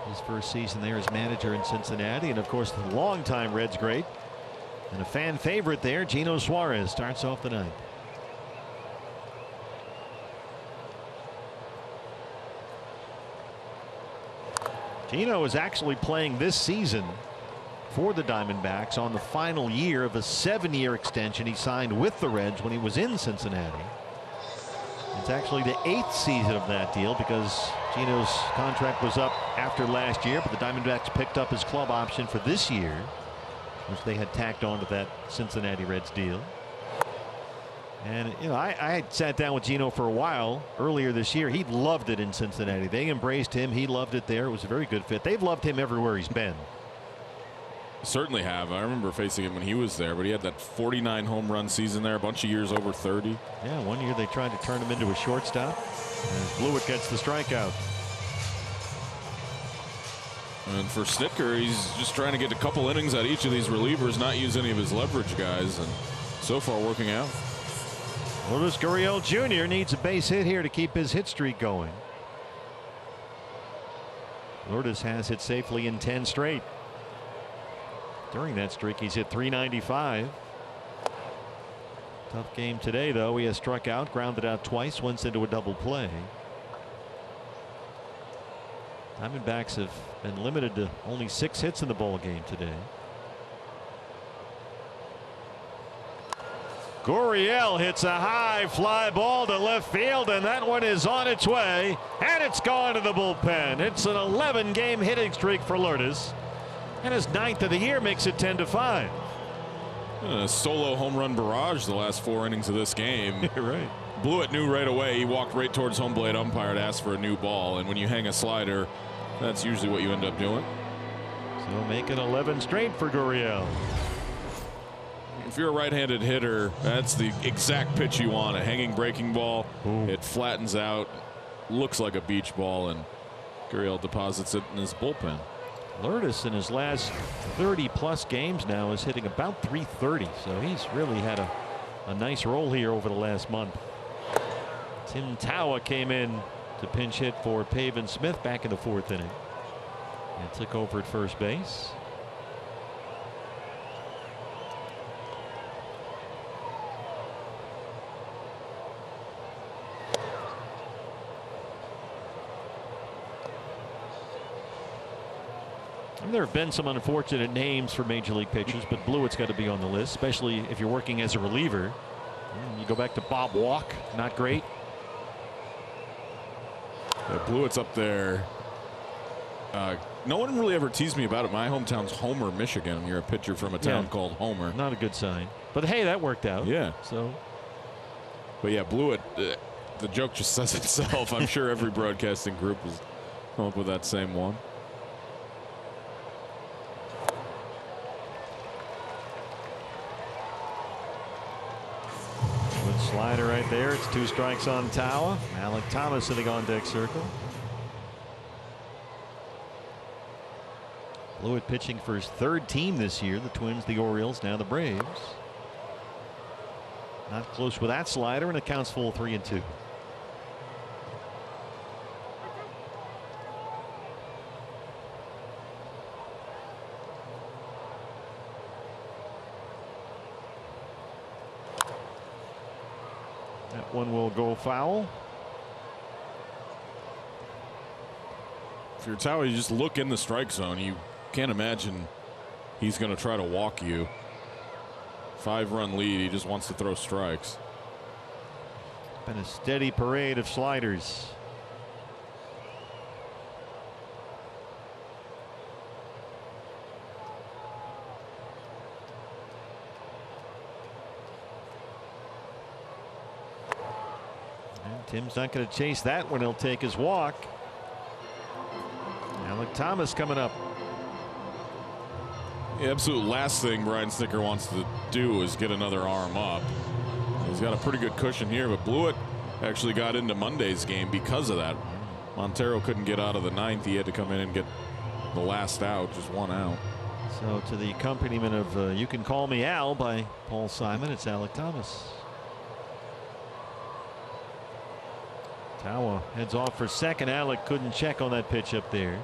His first season there as manager in Cincinnati, and of course the longtime Reds great and a fan favorite there, Gino Suarez, starts off the ninth. Gino is actually playing this season for the Diamondbacks on the final year of a 7-year extension he signed with the Reds when he was in Cincinnati. It's actually the 8th season of that deal because Gino's contract was up after last year, but the Diamondbacks picked up his club option for this year, which they had tacked on to that Cincinnati Reds deal. And you know, I had sat down with Gino for a while earlier this year. He loved it in Cincinnati. They embraced him. He loved it there. It was a very good fit. They've loved him everywhere he's been. Certainly have. I remember facing him when he was there, but he had that 49 home run season there, a bunch of years over 30. Yeah, one year they tried to turn him into a shortstop, and Blewett gets the strikeout. And for Snitker, he's just trying to get a couple innings out of each of these relievers, not use any of his leverage guys, and so far working out. Lourdes Gurriel Jr. needs a base hit here to keep his hit streak going. Lourdes has hit safely in 10 straight. During that streak, he's hit .395. Tough game today, though. He has struck out, grounded out twice, once into a double play. Diamondbacks have been limited to only 6 hits in the ball game today. Gurriel hits a high fly ball to left field, and that one is on its way, and it's gone to the bullpen. It's an 11-game hitting streak for Lourdes, and his 9th of the year makes it 10-5. A solo home run barrage the last 4 innings of this game. You're right. Blewett knew right away. He walked right towards home plate umpire to ask for a new ball, and when you hang a slider, that's usually what you end up doing. So make it 11 straight for Gurriel. If you're a right-handed hitter, that's the exact pitch you want. A hanging breaking ball. Ooh. It flattens out, looks like a beach ball, and Gurriel deposits it in his bullpen. Lourdes in his last 30+ games now is hitting about .330, so he's really had a nice roll here over the last month. Tim Tawa came in to pinch hit for Pavin Smith back in the 4th inning and took over at first base. And there have been some unfortunate names for major league pitchers, but Blewett's got to be on the list, especially if you're working as a reliever. You go back to Bob Walk, not great. Yeah, Blewett's up there. No one really ever teased me about it. My hometown's Homer, Michigan. You're a pitcher from a town called Homer. Not a good sign. But hey, that worked out. Yeah. So. But yeah, Blewett, the joke just says itself. I'm sure every broadcasting group has come up with that same one. Good slider right there. It's 2 strikes on Tawa. Alec Thomas sitting on deck circle. Blewett pitching for his 3rd team this year. The Twins, the Orioles, now the Braves. Not close with that slider, and it counts full 3-2. That one will go foul. If you're Tawa, you just look in the strike zone. You can't imagine he's going to try to walk you. 5-run lead. He just wants to throw strikes. Been a steady parade of sliders. And Tim's not going to chase that one. He'll take his walk. Alec Thomas coming up. The absolute last thing Brian Snitker wants to do is get another arm up. He's got a pretty good cushion here, but Blewett actually got into Monday's game because of that. Montero couldn't get out of the 9th. He had to come in and get the last out, just 1 out. So to the accompaniment of You Can Call Me Al by Paul Simon, it's Alec Thomas. Tawa heads off for second. Alec couldn't check on that pitch up there.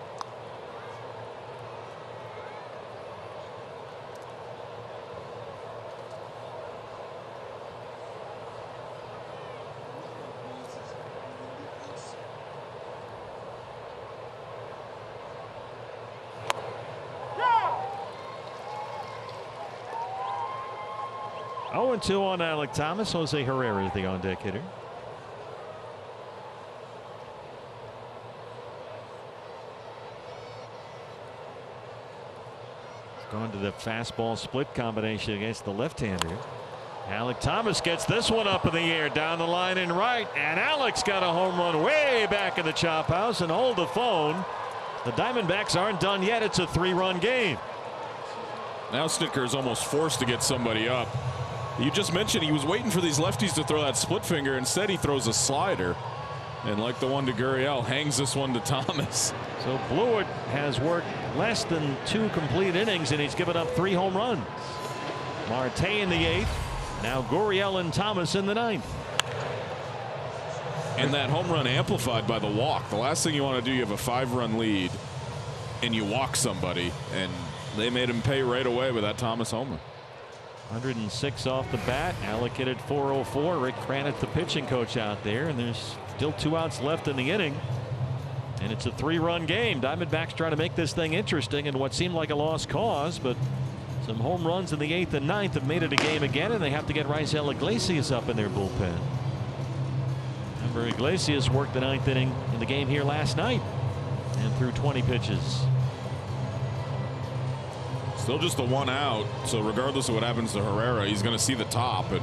0-2 on Alek Thomas. Jose Herrera is the on-deck hitter. Going to the fastball split combination against the left-hander. Alek Thomas gets this one up in the air down the line and right, and Alek's got a home run way back in the chop house. And hold the phone, the Diamondbacks aren't done yet. It's a 3-run game. Now Snitker is almost forced to get somebody up. You just mentioned he was waiting for these lefties to throw that split finger. Instead, he throws a slider, and like the one to Gurriel, hangs this one to Thomas. So Blewett has worked less than 2 complete innings, and he's given up 3 home runs. Marte in the 8th. Now Gurriel and Thomas in the 9th. And that home run amplified by the walk. The last thing you want to do, you have a 5-run lead, and you walk somebody, and they made him pay right away with that Thomas homer. 106 off the bat. Alek hit at 404. Rick Cranitz, the pitching coach, out there, and there's still 2 outs left in the inning. And it's a 3-run game. Diamondbacks trying to make this thing interesting in what seemed like a lost cause, but some home runs in the 8th and 9th have made it a game again, and they have to get Raisel Iglesias up in their bullpen. Remember, Iglesias worked the 9th inning in the game here last night and threw 20 pitches. Still just the 1 out, so regardless of what happens to Herrera, he's going to see the top, and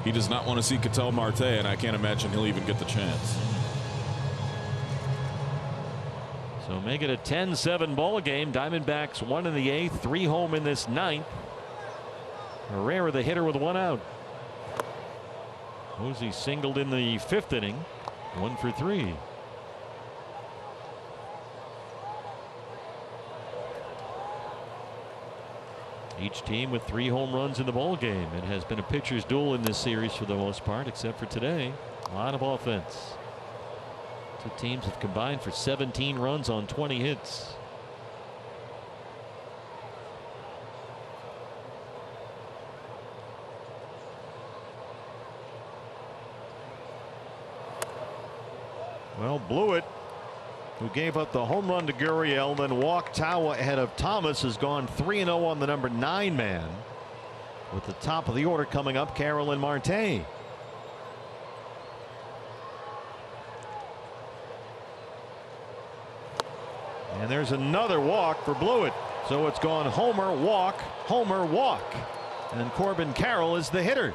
he does not want to see Ketel Marte, and I can't imagine he'll even get the chance. So make it a 10-7 ball game. Diamondbacks 1 in the 8th, 3 home in this 9th. Herrera the hitter with 1 out. Posey singled in the 5th inning, 1 for 3. Each team with 3 home runs in the ball game. It has been a pitcher's duel in this series for the most part, except for today. A lot of offense. 2 teams have combined for 17 runs on 20 hits. Well, Blewett, who gave up the home run to Gurriel, then walked Tawa ahead of Thomas, has gone 3-0 on the number 9 man. With the top of the order coming up, Carroll and Marte. And there's another walk for Blewett. So it's gone homer, walk, homer, walk. And Corbin Carroll is the hitter.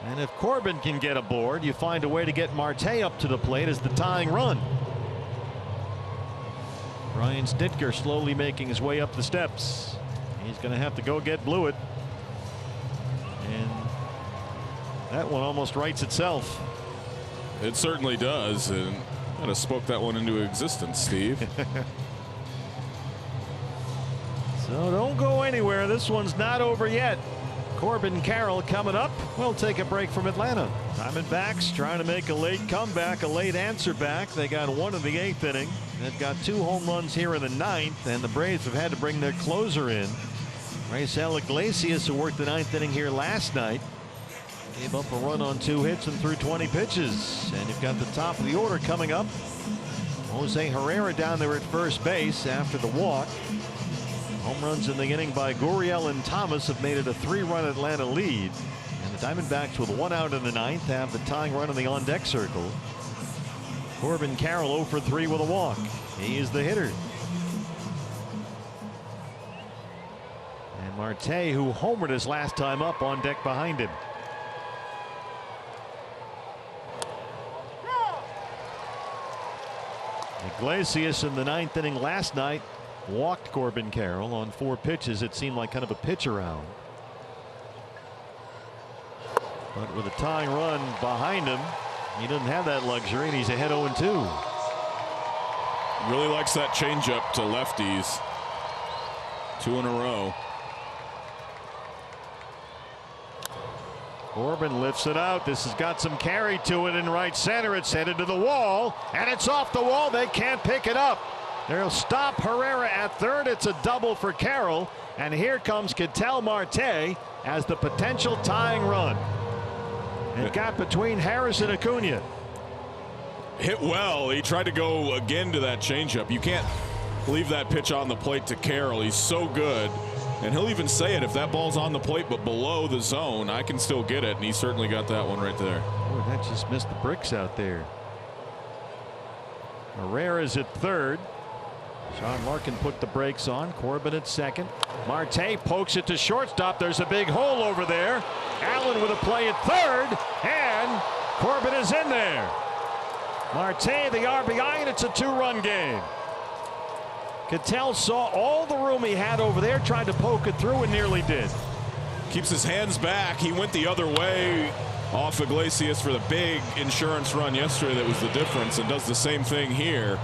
And if Corbin can get aboard, you find a way to get Marte up to the plate as the tying run. Brian Snitker slowly making his way up the steps. He's going to have to go get Blewett. And that one almost writes itself. It certainly does. And kind of spoke that one into existence, Steve. So don't go anywhere. This one's not over yet. Corbin Carroll coming up. We'll take a break from Atlanta. Diamondbacks trying to make a late comeback, a late answer back. They got 1 in the 8th inning. They've got 2 home runs here in the 9th, and the Braves have had to bring their closer in. Raisel Iglesias, who worked the 9th inning here last night, gave up a run on 2 hits and threw 20 pitches. And you've got the top of the order coming up. Jose Herrera down there at first base after the walk. Home runs in the inning by Gurriel and Thomas have made it a 3-run Atlanta lead. And the Diamondbacks, with 1 out in the 9th, have the tying run in the on-deck circle. Corbin Carroll 0 for 3 with a walk. He is the hitter. And Marte, who homered his last time up, on deck behind him. Iglesias in the 9th inning last night walked Corbin Carroll on 4 pitches. It seemed like kind of a pitch around. But with a tying run behind him, he doesn't have that luxury, and he's ahead 0-2. Really likes that changeup to lefties. 2 in a row. Corbin lifts it out. This has got some carry to it in right center. It's headed to the wall, and it's off the wall. They can't pick it up. They'll stop Herrera at third. It's a double for Carroll, and here comes Ketel Marte as the potential tying run. It got between Harris and Acuna. Hit well. He tried to go again to that changeup. You can't leave that pitch on the plate to Carroll. He's so good. And he'll even say it, if that ball's on the plate but below the zone, I can still get it. And he certainly got that one right there. Oh, that just missed the bricks out there. Herrera's at third. Sean Larkin put the brakes on. Corbin at second. Marte pokes it to shortstop. There's a big hole over there. Allen with a play at third. And Corbin is in there. Marte the RBI, and it's a 2-run game. Cattell saw all the room he had over there, tried to poke it through, and nearly did. Keeps his hands back. He went the other way off Iglesias for the big insurance run yesterday that was the difference, and does the same thing here.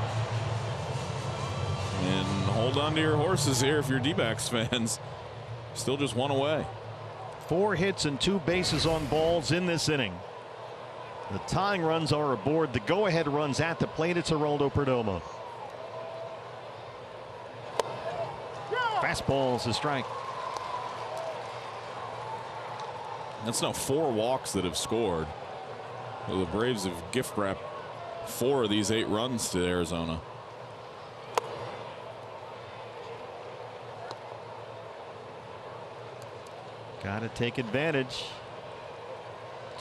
And hold on to your horses here if you're D-backs fans. Still just one away. 4 hits and 2 bases on balls in this inning. The tying runs are aboard. The go-ahead runs at the plate. It's Geraldo Perdomo. Fastball's a strike. That's now 4 walks that have scored. Well, the Braves have gift wrapped 4 of these 8 runs to Arizona. Got to take advantage.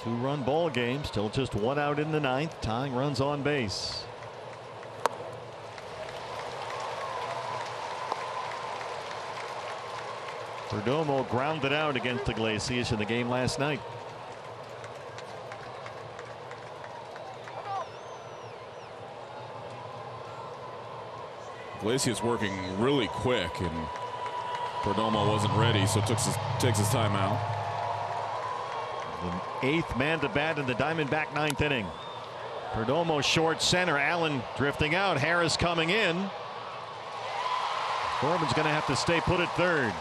2-run ball game. Still just 1 out in the 9th. Tying runs on base. Perdomo grounded out against Iglesias in the game last night. Iglesias working really quick, and Perdomo wasn't ready, so takes his time out. The 8th man to bat in the Diamondback 9th inning. Perdomo short center. Allen drifting out. Harris coming in. Corbin's going to have to stay put at third.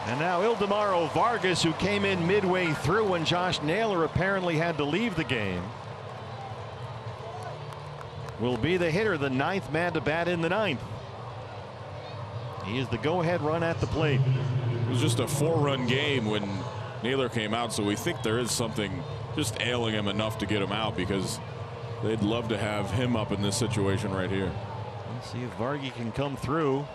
And now Ildemaro Vargas, who came in midway through when Josh Naylor apparently had to leave the game, will be the hitter, the 9th man to bat in the 9th. He is the go-ahead run at the plate. It was just a 4-run game when Naylor came out, so we think there is something just ailing him enough to get him out, because they'd love to have him up in this situation right here. Let's see if Vargy can come through.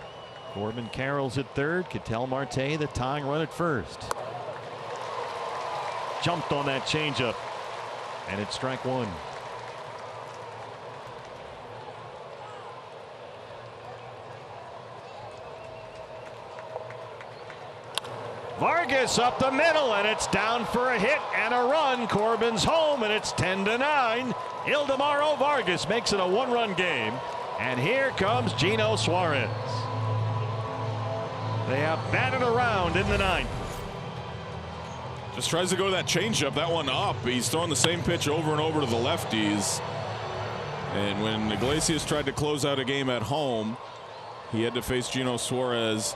Corbin Carroll's at third. Ketel Marte the tying run at first. Jumped on that changeup, and it's strike 1. Vargas up the middle, and it's down for a hit and a run. Corbin's home, and it's 10-9. Ildemaro Vargas makes it a 1-run game, and here comes Gino Suarez. They have batted around in the 9th. Just tries to go to that changeup. That one up. He's throwing the same pitch over and over to the lefties. And when Iglesias tried to close out a game at home, he had to face Gino Suarez,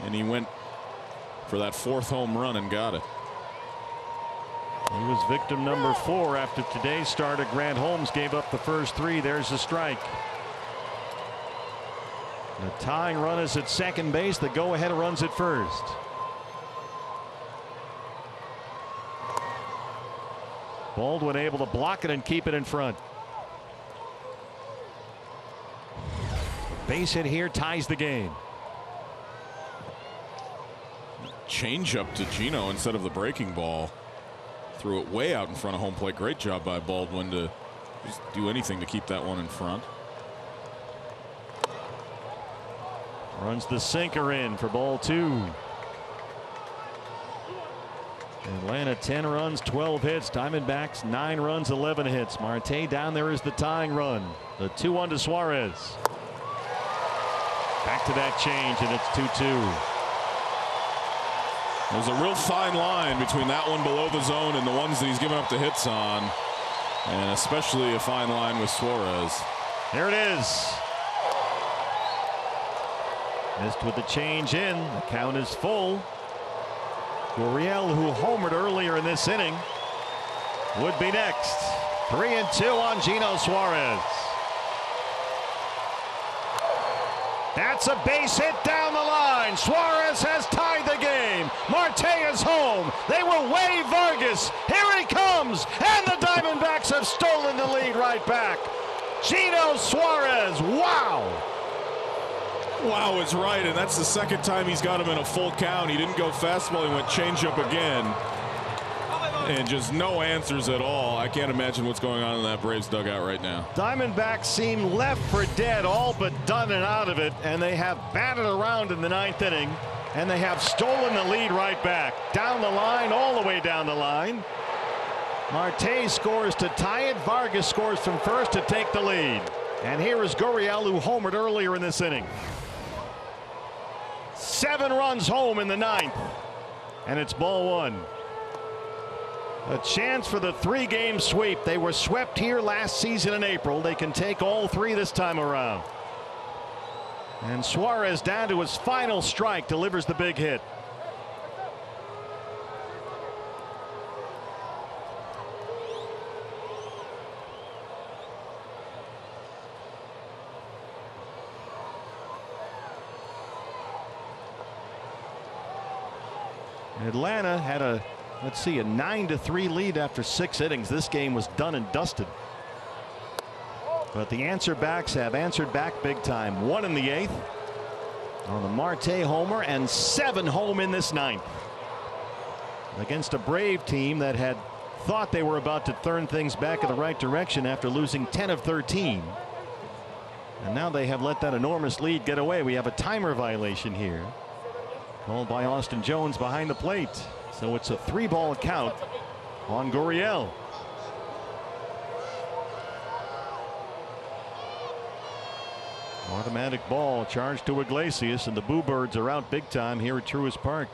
and he went for that 4th home run and got it. He was victim number 4 after today's starter. Grant Holmes gave up the first 3. There's a strike. The tying run is at second base. The go-ahead runs at first. Baldwin able to block it and keep it in front. Base hit here ties the game. Change up to Gino instead of the breaking ball. Threw it way out in front of home plate. Great job by Baldwin to just do anything to keep that one in front. Runs the sinker in for ball 2. Atlanta 10 runs, 12 hits. Diamondbacks 9 runs, 11 hits. Marte down there is the tying run. The 2-1 to Suarez. Back to that change, and it's 2-2. There's a real fine line between that one below the zone and the ones that he's giving up the hits on, and especially a fine line with Suarez. Here it is. Missed with the change in. The count is full. Gurriel, who homered earlier in this inning, would be next. 3-2 on Gino Suarez. That's a base hit down the line. Suarez has tied the game. Marte is home. They will wave Vargas. Here he comes. And the Diamondbacks have stolen the lead right back. Gino Suarez. Wow. Wow, it's right, and that's the second time he's got him in a full count. He didn't go fastball, he went changeup again. And just no answers at all. I can't imagine what's going on in that Braves dugout right now. Diamondbacks seem left for dead, all but done and out of it, and they have batted around in the 9th inning, and they have stolen the lead right back. Down the line, all the way down the line. Marte scores to tie it. Vargas scores from first to take the lead. And here is Gurriel, who homered earlier in this inning. 7 runs home in the 9th, and it's ball 1. A chance for the 3-game sweep. They were swept here last season in April. They can take all 3 this time around. And Suarez, down to his final strike, delivers the big hit. Atlanta had a, let's see, a 9-3 lead after 6 innings. This game was done and dusted. But the answerbacks have answered back big time. 1 in the 8th on the Marte homer, and 7 home in this 9th. Against a Brave team that had thought they were about to turn things back in the right direction after losing 10 of 13. And now they have let that enormous lead get away. We have a timer violation here, called by Austin Jones behind the plate. So it's a 3-ball count on Gurriel. Automatic ball charged to Iglesias, and the Boo Birds are out big time here at Truist Park.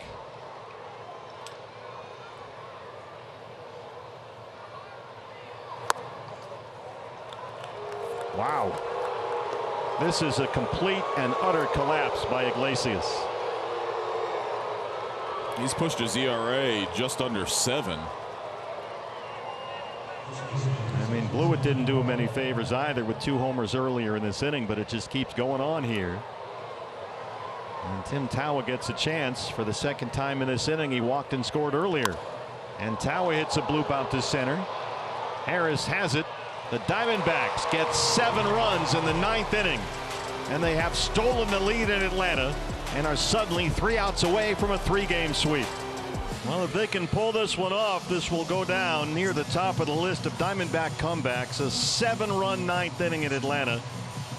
Wow. This is a complete and utter collapse by Iglesias. He's pushed his ERA just under 7. I mean, Blewett didn't do him any favors either with 2 homers earlier in this inning, but it just keeps going on here. And Tim Tawa gets a chance for the 2nd time in this inning. He walked and scored earlier. And Tawa hits a bloop out to center. Harris has it. The Diamondbacks get 7 runs in the 9th inning, and they have stolen the lead in Atlanta and are suddenly 3 outs away from a 3-game sweep. Well, if they can pull this one off, this will go down near the top of the list of Diamondback comebacks. A 7-run 9th inning in Atlanta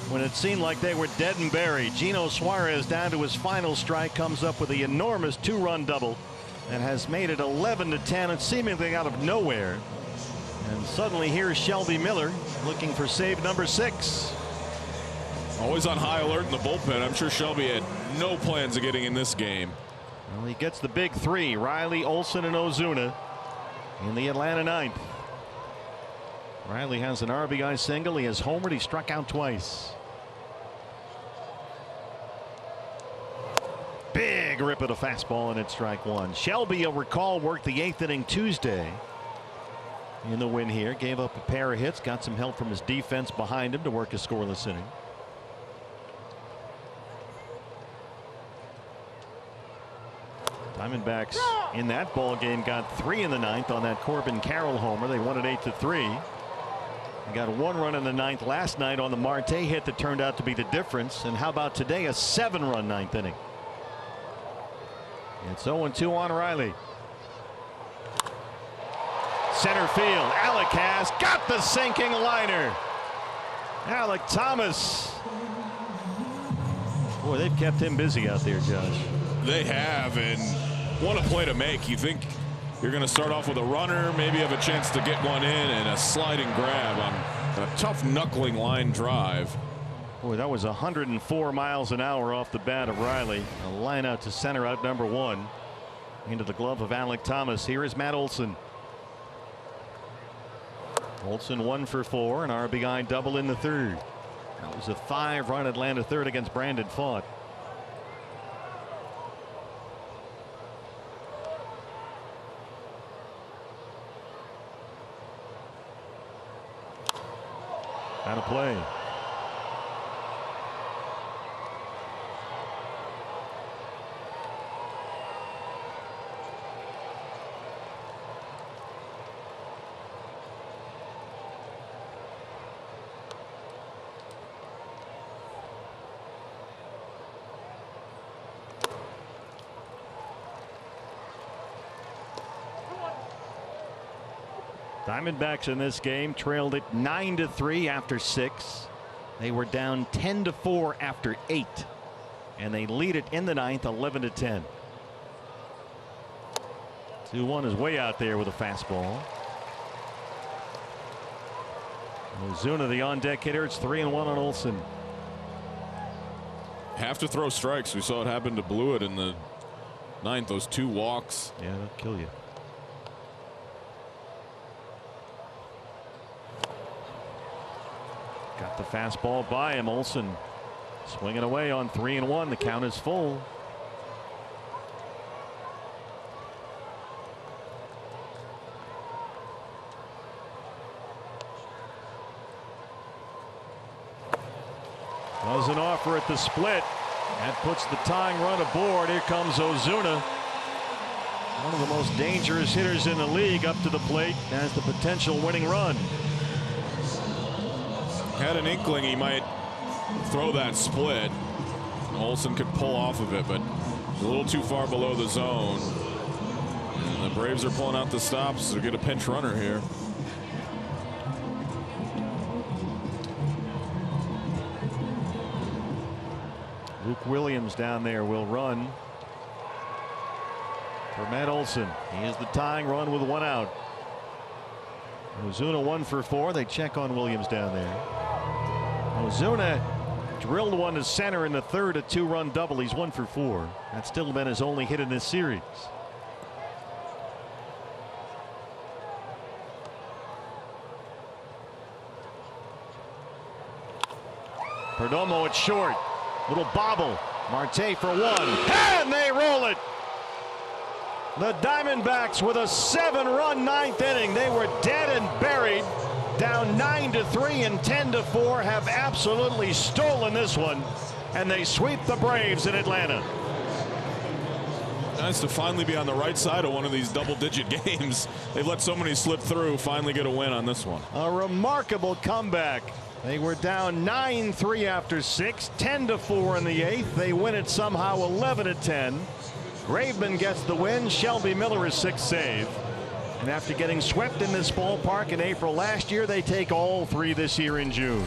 when it seemed like they were dead and buried. Gino Suarez, down to his final strike, comes up with the enormous 2-run double and has made it 11-10, and seemingly out of nowhere. And suddenly here's Shelby Miller looking for save number 6. Always on high alert in the bullpen. I'm sure Shelby had no plans of getting in this game. Well, he gets the big 3, Riley, Olson, and Ozuna in the Atlanta 9th. Riley has an RBI single. He has homered. He struck out twice. Big rip at a fastball, and it's strike 1. Shelby, you'll recall, worked the 8th inning Tuesday in the win here. Gave up a pair of hits, got some help from his defense behind him to work a scoreless inning. Diamondbacks in that ball game got 3 in the 9th on that Corbin Carroll homer. They won it 8-3. They got 1 run in the 9th last night on the Marte hit that turned out to be the difference. And how about today, a 7-run 9th inning? It's 0-2 on Riley. Center field, Alec has got the sinking liner. Alec Thomas. Boy, they've kept him busy out there, Josh. They have, and what a play to make. You think you're going to start off with a runner, maybe have a chance to get one in, and a sliding grab on a tough knuckling line drive. Boy, that was 104 miles an hour off the bat of Riley. A line out to center, out number 1 into the glove of Alec Thomas. Here is Matt Olson. Olson 1 for 4, an RBI double in the 3rd. That was a 5-run Atlanta 3rd against Brandon Pfaadt. Out of play. Diamondbacks in this game trailed it 9-3 after 6. They were down 10-4 after 8. And they lead it in the ninth 11-10. 2-1 is way out there with a fastball. Ozuna, the on deck hitter. It's 3-1 on Olson. Have to throw strikes. We saw it happen to Blewett in the ninth. Those 2 walks. Yeah, they'll kill you. Got the fastball by him. Olson swinging away on 3-1. The count is full. Doesn't offer at the split. That puts the tying run aboard. Here comes Ozuna. One of the most dangerous hitters in the league up to the plate. Has the potential winning run. Had an inkling he might throw that split. Olson could pull off of it, but a little too far below the zone. And the Braves are pulling out the stops to get a pinch runner here. Luke Williams down there will run for Matt Olson. He is the tying run with 1 out. Ozuna 1 for 4. They check on Williams down there. Ozuna drilled one to center in the third, a 2-run double. He's 1 for 4. That's still been his only hit in this series. Perdomo at short. Little bobble. Marte for 1. And they roll it. The Diamondbacks with a 7-run ninth inning. They were dead and buried. Down 9-3 and 10-4. Have absolutely stolen this one. And they sweep the Braves in Atlanta. Nice to finally be on the right side of one of these double-digit games. They've let so many slip through. Finally get a win on this one. A remarkable comeback. They were down 9-3 after 6, 10-4 in the 8th. They win it somehow 11-10. Graveman gets the win. Shelby Miller is 6th save. And after getting swept in this ballpark in April last year, they take all 3 this year in June.